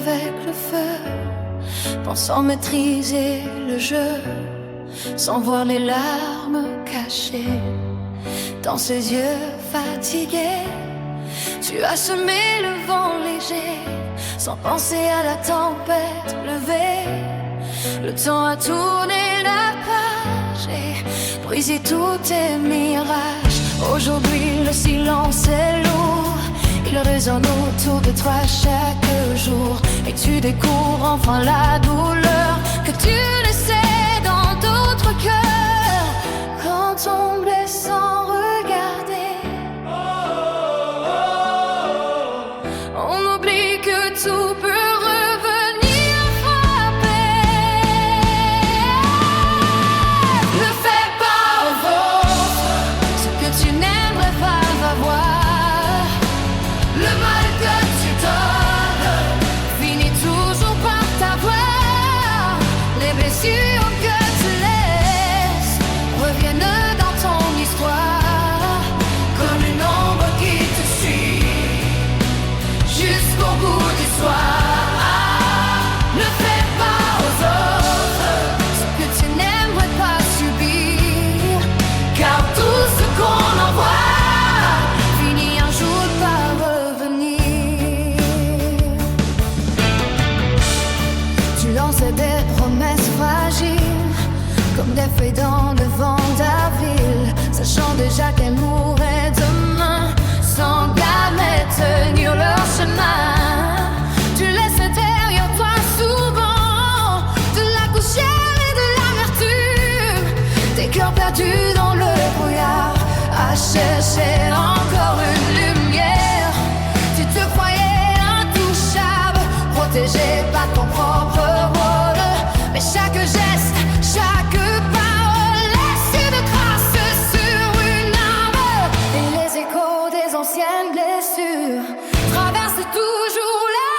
avec le feu, pensant maîtriser le jeu, sans voir les larmes cachées dans ses yeux fatigués. Tu as semé le vent léger, sans penser à la tempête levée. Le temps a tourné la page et brisé tous tes mirages. Aujourd'hui le silence est lourd, il résonne autour de toi chaque jour. Et tu découvres enfin la douleur que tu laissais dans d'autres cœurs. Quand on blesse sans regarder, on oublie que tout peut revenir frapper. Ne fais pas aux autres ce que tu n'aimerais pas avoir. Le mal que tu donnes finit toujours par t'avoir. Les blessures que tu laisses reviennent dans ton histoire, comme une ombre qui te suit jusqu'au bout du soir. Ne fais pas aux autres ce que tu n'aimerais pas subir, car tout ce qu'on envoie finit un jour par revenir. Tu lançais des promesses fragiles, comme des feuilles dans le vent d'avril, sachant déjà qu'elles mourraient demain, sans jamais tenir leur chemin. Tu laisses derrière toi souvent de la poussière et de l'amertume, tes cœurs perdus dans le brouillard, à chercher encore une lumière. Tu te croyais intouchable, protégé par ton propre rôle, mais chaque geste, chaque parole laisse une trace sur une arme. Et les échos des anciennes blessures traversent toujours les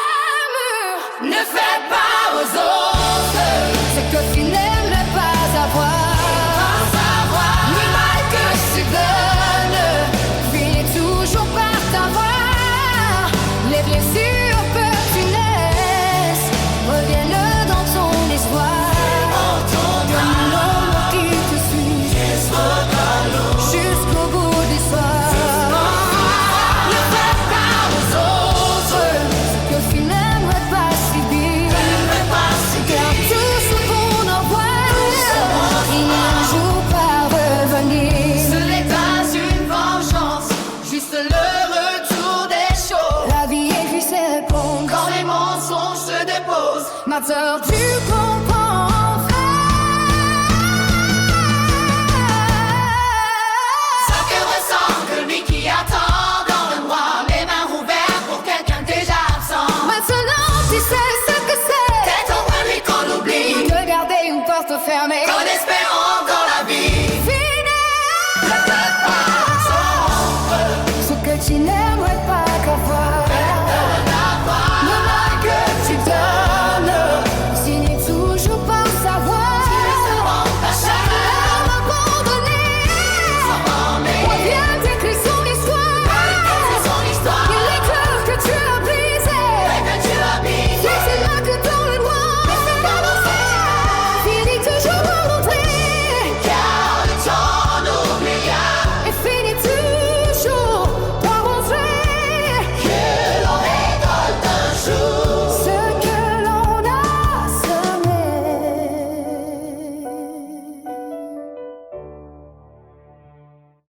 murs. Ne fais pas aux autres ce que tu n'aimerais pas avoir. Le mal que tu donnes finit toujours par t'avoir. Les blessures que tu laisses reviennent dans ton histoire, comme une ombre qui te suit jusqu'au bout du soir. Ne fais pas aux autres ce que tu n'aimerais pas subir, car tout ce qu'on envoie finit un jour par revenir. Ce n'est pas une vengeance, juste le retour des choses. La vie écrit ses réponses Quand les mensonges se déposent, ma peur du comprendre.